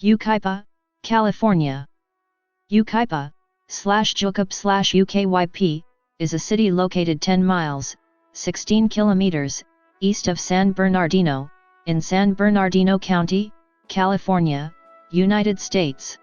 Yucaipa, California. Yucaipa, /juଃ-KY-pə, is a city located 10 miles, 16 kilometers, east of San Bernardino, in San Bernardino County, California, United States.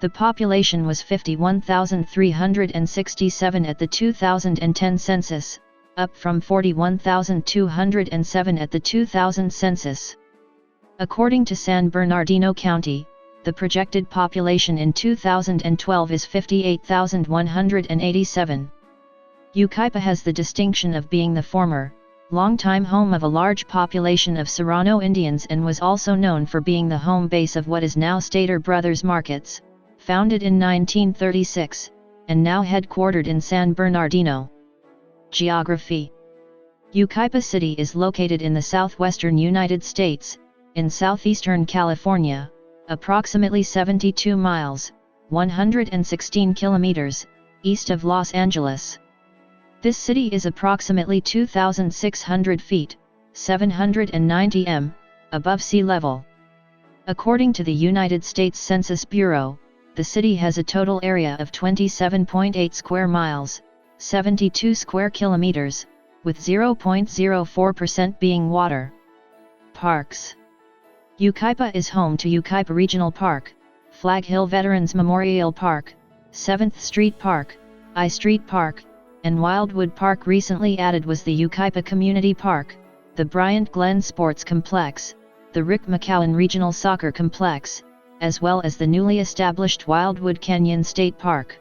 The population was 51,367 at the 2010 census, up from 41,207 at the 2000 census. According to San Bernardino County, the projected population in 2012 is 58,187. Yucaipa has the distinction of being the former, longtime home of a large population of Serrano Indians and was also known for being the home base of what is now Stater Brothers Markets, founded in 1936, and now headquartered in San Bernardino. Geography. Yucaipa City is located in the southwestern United States, in southeastern California, approximately 72 miles, 116 kilometers, east of Los Angeles. This city is approximately 2,600 feet, 790 m, above sea level. According to the United States Census Bureau, the city has a total area of 27.8 square miles, 72 square kilometers, with 0.04% being water. Parks. Yucaipa is home to Yucaipa Regional Park, Flag Hill Veterans Memorial Park, 7th Street Park, I Street Park, and Wildwood Park. Recently added was the Yucaipa Community Park, the Bryant Glen Sports Complex, the Rick McCowan Regional Soccer Complex, as well as the newly established Wildwood Canyon State Park.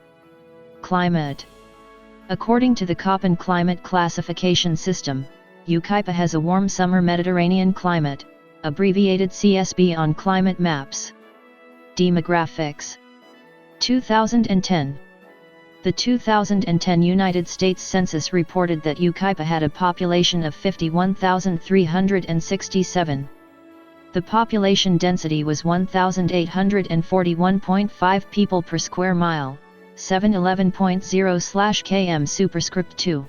Climate. According to the Köppen climate classification system, Yucaipa has a warm summer Mediterranean climate, abbreviated CSB on climate maps. Demographics. 2010. The 2010 United States Census reported that Yucaipa had a population of 51,367. The population density was 1,841.5 people per square mile, 711.0/km superscript 2.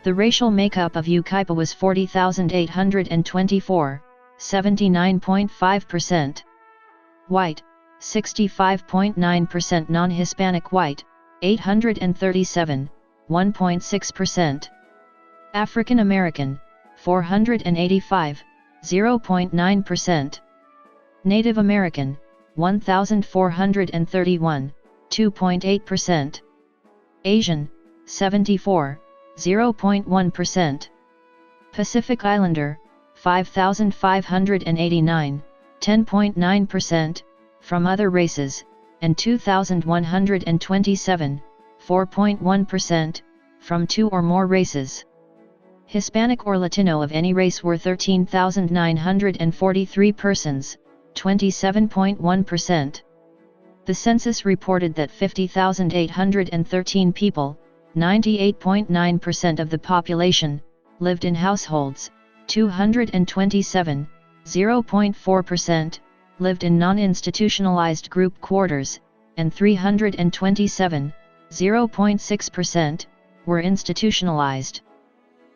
The racial makeup of Yucaipa was 40,824, 79.5%. White, 65.9%. Non-Hispanic white, 837, 1.6%. African American, 485, 0.9%. Native American, 1,431, 2.8%. Asian, 74, 0.1%. Pacific Islander, 5,589, 10.9%, from other races, and 2,127, 4.1%, from two or more races. Hispanic or Latino of any race were 13,943 persons, 27.1%. The census reported that 50,813 people, 98.9% of the population, lived in households, 227, 0.4%, lived in non-institutionalized group quarters, and 327, 0.6%, were institutionalized.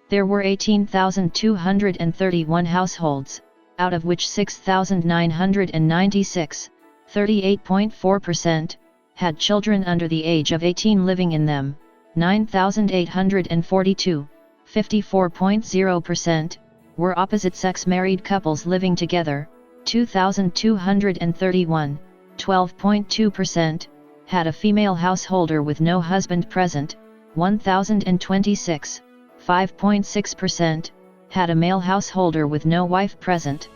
There were 18,231 households, out of which 6,996, 38.4%, had children under the age of 18 living in them, 9,842, 54.0%, were opposite-sex married couples living together, 2,231, 12.2%, had a female householder with no husband present, 1,026, 5.6%, had a male householder with no wife present.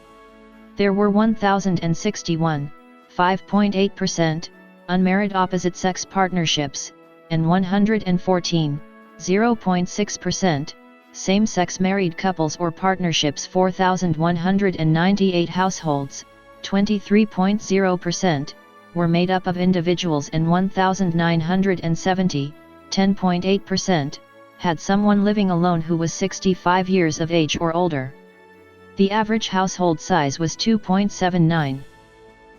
There were 1,061, 5.8%, unmarried opposite-sex partnerships, and 114, 0.6%, same-sex married couples or partnerships. 4,198 households, 23.0%, were made up of individuals, and 1,970, 10.8%, had someone living alone who was 65 years of age or older. The average household size was 2.79.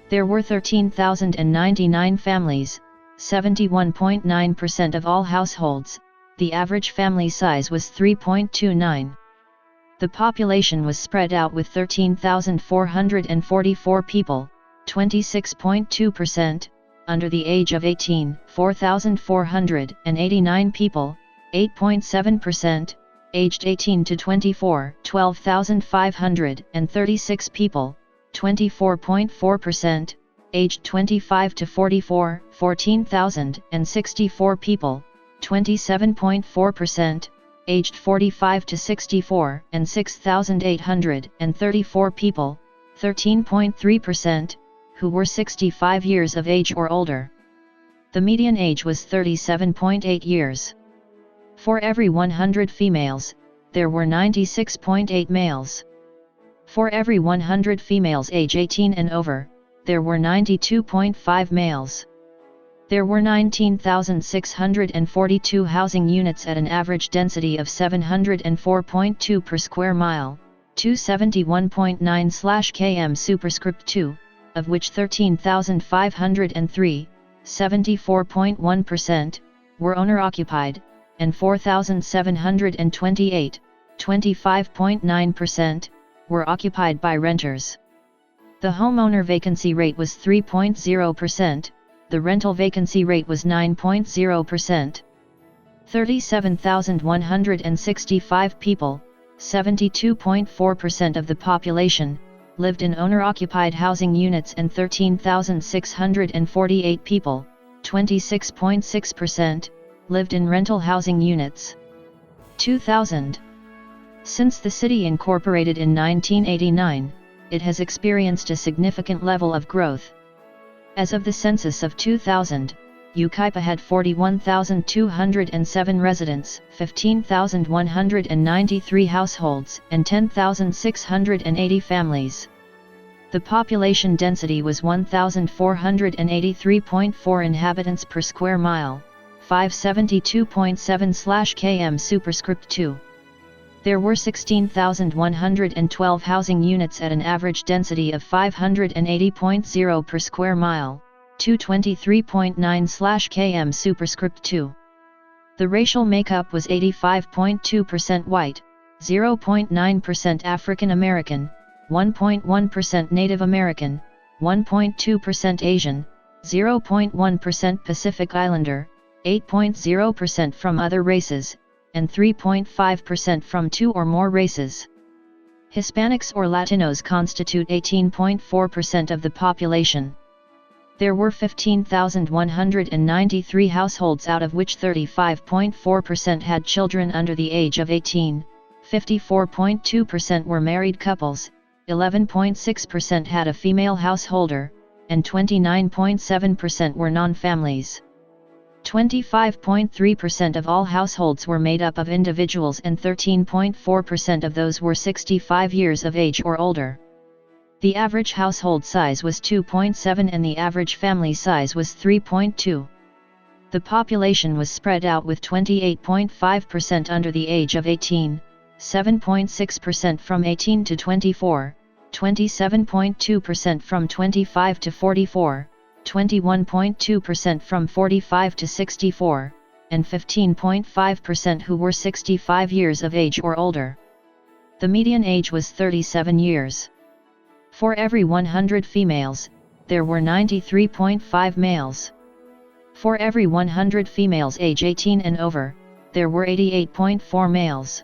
There were 13,099 families, 71.9% of all households. The average family size was 3.29. The population was spread out with 13,444 people, 26.2%, under the age of 18, 4,489 people, 8.7%, aged 18 to 24, 12,536 people, 24.4%, aged 25 to 44, 14,064 people, 27.4%, aged 45 to 64, and 6,834 people, 13.3%, who were 65 years of age or older. The median age was 37.8 years. For every 100 females, there were 96.8 males. For every 100 females age 18 and over, there were 92.5 males. There were 19,642 housing units at an average density of 704.2 per square mile, 271.9/km superscript 2, of which 13,503, 74.1%, were owner-occupied, and 4,728, 25.9%, were occupied by renters. The homeowner vacancy rate was 3.0%, the rental vacancy rate was 9.0%. 37,165 people, 72.4% of the population, lived in owner-occupied housing units, and 13,648 people, 26.6%, lived in rental housing units. 2000. Since the city incorporated in 1989, it has experienced a significant level of growth. As of the census of 2000, Yucaipa had 41,207 residents, 15,193 households, and 10,680 families. The population density was 1,483.4 inhabitants per square mile, 572.7/km superscript 2. There were 16,112 housing units at an average density of 580.0 per square mile, 223.9/km superscript 2. The racial makeup was 85.2% white, 0.9% African American, 1.1% Native American, 1.2% Asian, 0.1% Pacific Islander, 8.0% from other races, and 3.5% from two or more races. Hispanics or Latinos constitute 18.4% of the population. There were 15,193 households, out of which 35.4% had children under the age of 18, 54.2% were married couples, 11.6% had a female householder, and 29.7% were non-families. 25.3% of all households were made up of individuals, and 13.4% of those were 65 years of age or older. The average household size was 2.7 and the average family size was 3.2. The population was spread out, with 28.5% under the age of 18, 7.6% from 18 to 24, 27.2% from 25 to 44, 21.2% from 45 to 64, and 15.5% who were 65 years of age or older. The median age was 37 years. For every 100 females, there were 93.5 males. For every 100 females age 18 and over, there were 88.4 males.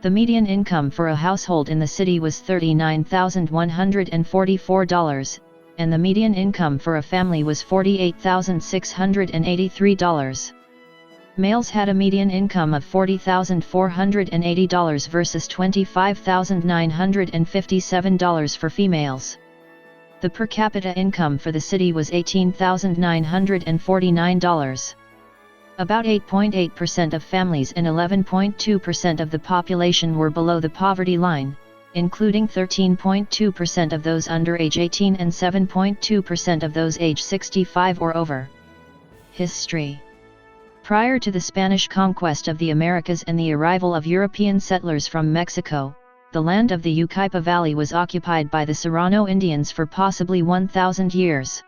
The median income for a household in the city was $39,144, and the median income for a family was $48,683. Males had a median income of $40,480 versus $25,957 for females. The per capita income for the city was $18,949. About 8.8% of families and 11.2% of the population were below the poverty line, including 13.2% of those under age 18 and 7.2% of those age 65 or over. History. Prior to the Spanish conquest of the Americas and the arrival of European settlers from Mexico, the land of the Yucaipa Valley was occupied by the Serrano Indians for possibly 1,000 years.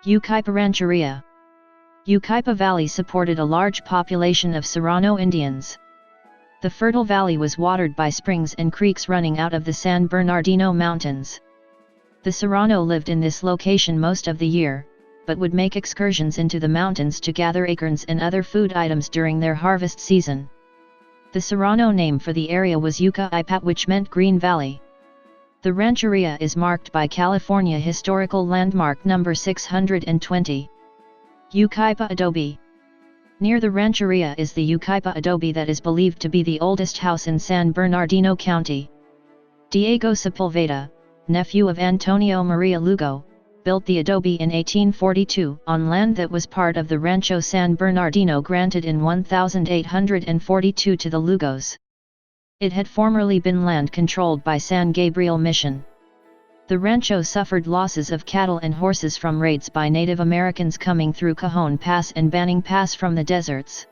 Yucaipa Rancheria. Yucaipa Valley supported a large population of Serrano Indians. The fertile valley was watered by springs and creeks running out of the San Bernardino Mountains. The Serrano lived in this location most of the year, but would make excursions into the mountains to gather acorns and other food items during their harvest season. The Serrano name for the area was Yucaipa, which meant Green Valley. The rancheria is marked by California Historical Landmark number 620. Yucaipa adobe. Near the rancheria is the Yucaipa adobe that is believed to be the oldest house in San Bernardino County. Diego Sepulveda, nephew of Antonio Maria Lugo, built the adobe in 1842 on land that was part of the Rancho San Bernardino granted in 1842 to the Lugos. It had formerly been land controlled by San Gabriel Mission. The rancho suffered losses of cattle and horses from raids by Native Americans coming through Cajon Pass and Banning Pass from the deserts.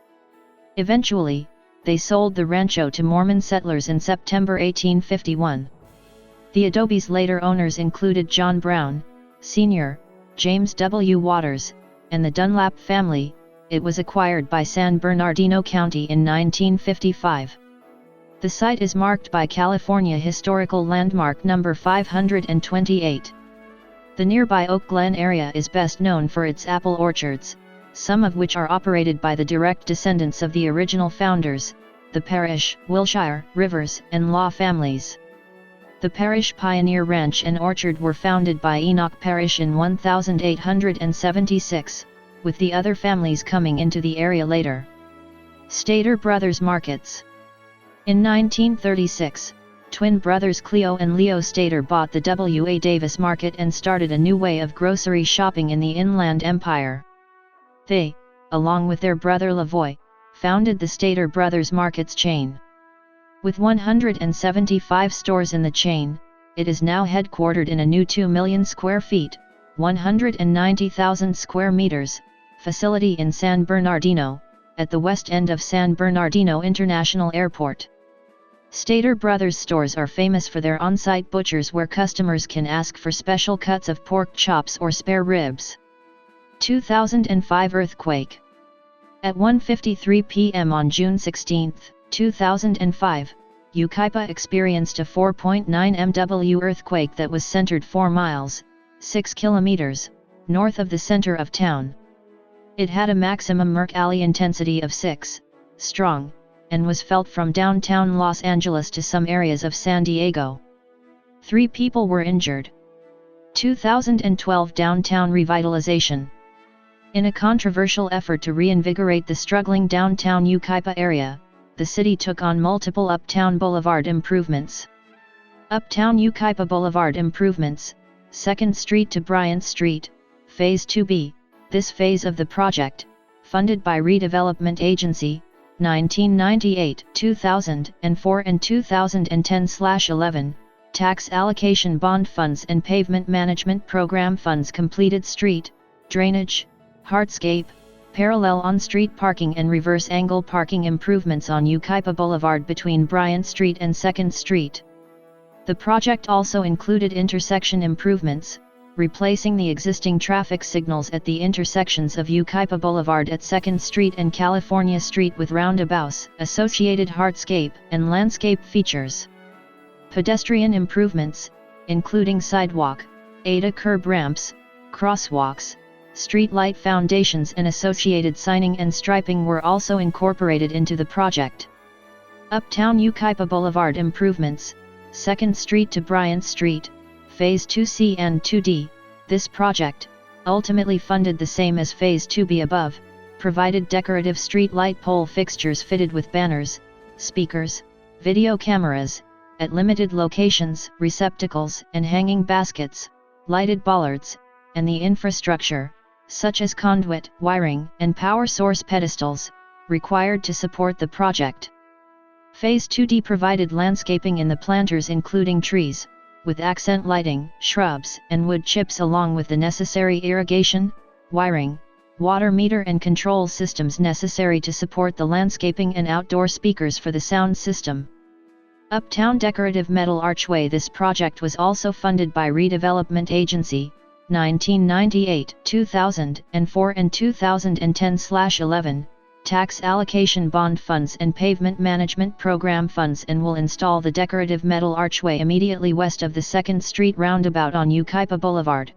Eventually, they sold the rancho to Mormon settlers in September 1851. The adobe's later owners included John Brown, Sr., James W. Waters, and the Dunlap family. It was acquired by San Bernardino County in 1955. The site is marked by California Historical Landmark number 528. The nearby Oak Glen area is best known for its apple orchards, some of which are operated by the direct descendants of the original founders, the Parrish, Wilshire, Rivers, and Law families. The Parrish Pioneer Ranch and Orchard were founded by Enoch Parrish in 1876, with the other families coming into the area later. Stater Brothers Markets. In 1936, twin brothers Cleo and Leo Stater bought the W.A. Davis Market and started a new way of grocery shopping in the Inland Empire. They, along with their brother Lavoy, founded the Stater Brothers Markets chain. With 175 stores in the chain, it is now headquartered in a new 2 million square feet, 190,000 square meters, facility in San Bernardino, at the west end of San Bernardino International Airport. Stater Brothers stores are famous for their on-site butchers where customers can ask for special cuts of pork chops or spare ribs. 2005 earthquake. At 1:53 p.m. on June 16, 2005, Yucaipa experienced a 4.9 MW earthquake that was centered 4 miles, 6 kilometers, north of the center of town. It had a maximum Mercalli intensity of 6, strong, and was felt from downtown Los Angeles to some areas of San Diego. 3 people were injured. 2012 Downtown Revitalization. In a controversial effort to reinvigorate the struggling downtown Yucaipa area, the city took on multiple Uptown Boulevard improvements. Uptown Yucaipa Boulevard improvements, 2nd Street to Bryant Street, Phase 2B. This phase of the project, funded by Redevelopment Agency, 1998, 2004 and 2010/11, Tax Allocation Bond Funds and Pavement Management Program Funds completed street, drainage, hardscape, parallel on-street parking and reverse angle parking improvements on Yucaipa Boulevard between Bryant Street and 2nd Street. The project also included intersection improvements, replacing the existing traffic signals at the intersections of Yucaipa Boulevard at 2nd Street and California Street with roundabouts, associated hardscape and landscape features. Pedestrian improvements, including sidewalk, ADA curb ramps, crosswalks, street light foundations and associated signing and striping were also incorporated into the project. Uptown Yucaipa Boulevard improvements, 2nd Street to Bryant Street, Phase 2C and 2D, this project, ultimately funded the same as Phase 2B above, provided decorative street light pole fixtures fitted with banners, speakers, video cameras, at limited locations, receptacles and hanging baskets, lighted bollards, and the infrastructure, such as conduit, wiring, and power source pedestals, required to support the project. Phase 2D provided landscaping in the planters including trees, with accent lighting, shrubs, and wood chips along with the necessary irrigation, wiring, water meter and control systems necessary to support the landscaping and outdoor speakers for the sound system. Uptown Decorative Metal Archway. This project was also funded by Redevelopment Agency, 1998, 2004 and 2010/11, tax allocation bond funds and pavement management program funds, and will install the decorative metal archway immediately west of the 2nd Street roundabout on Yucaipa Boulevard.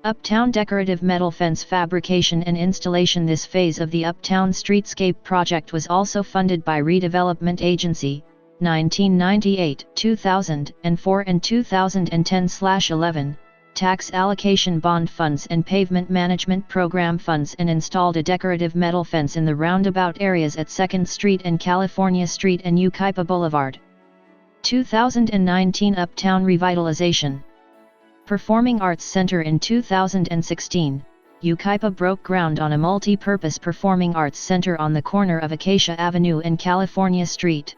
Uptown decorative metal fence fabrication and installation. This phase of the Uptown streetscape project was also funded by Redevelopment Agency, 1998, 2004 and 2010/11, tax allocation bond funds and pavement management program funds, and installed a decorative metal fence in the roundabout areas at 2nd Street and California Street and Yucaipa Boulevard. 2019 Uptown Revitalization. Performing Arts Center. In 2016, Yucaipa broke ground on a multi-purpose performing arts center on the corner of Acacia Avenue and California Street.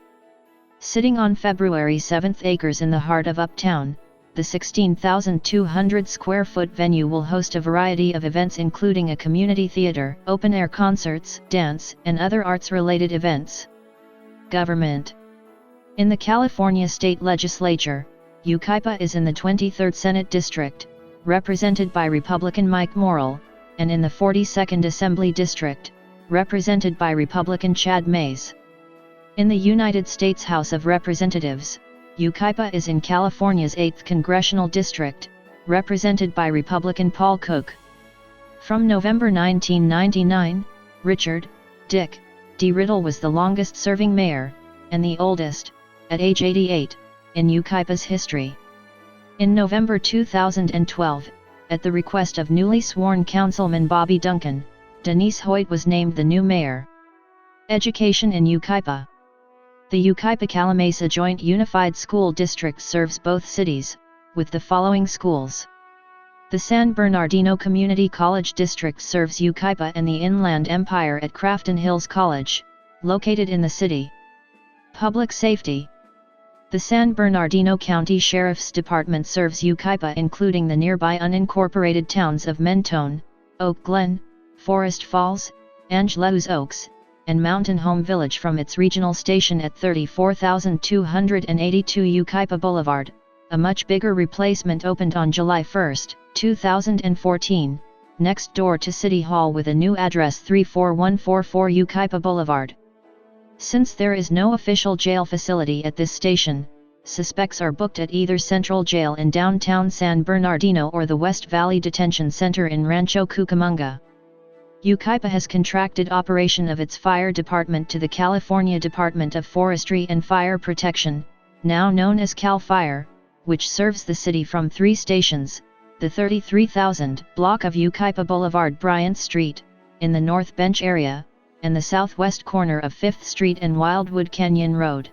Sitting on February 7 acres in the heart of Uptown, the 16,200 square foot venue will host a variety of events, including a community theater, open-air concerts, dance, and other arts-related events. Government. In the California State Legislature, Yucaipa is in the 23rd Senate District, represented by Republican Mike Morrill, and in the 42nd Assembly District, represented by Republican Chad Mays. In the United States House of Representatives, Yucaipa is in California's 8th Congressional District, represented by Republican Paul Cook. From November 1999, Richard Dick D. Riddle was the longest-serving mayor, and the oldest, at age 88, in Yucaipa's history. In November 2012, at the request of newly sworn Councilman Bobby Duncan, Denise Hoyt was named the new mayor. Education in Yucaipa. The Yucaipa-Calimesa Joint Unified School District serves both cities, with the following schools. The San Bernardino Community College District serves Yucaipa and the Inland Empire at Crafton Hills College, located in the city. Public Safety. The San Bernardino County Sheriff's Department serves Yucaipa, including the nearby unincorporated towns of Mentone, Oak Glen, Forest Falls, Angeles Oaks, and Mountain Home Village from its regional station at 34,282 Yucaipa Boulevard. A much bigger replacement opened on July 1, 2014, next door to City Hall with a new address 34144 Yucaipa Boulevard. Since there is no official jail facility at this station, suspects are booked at either Central Jail in downtown San Bernardino or the West Valley Detention Center in Rancho Cucamonga. Yucaipa has contracted operation of its fire department to the California Department of Forestry and Fire Protection, now known as CAL FIRE, which serves the city from 3 stations: the 33,000 block of Yucaipa Boulevard, Bryant Street, in the North Bench area, and the southwest corner of 5th Street and Wildwood Canyon Road.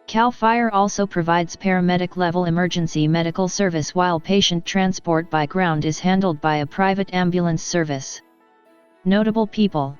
CAL FIRE also provides paramedic-level emergency medical service, while patient transport by ground is handled by a private ambulance service. Notable people.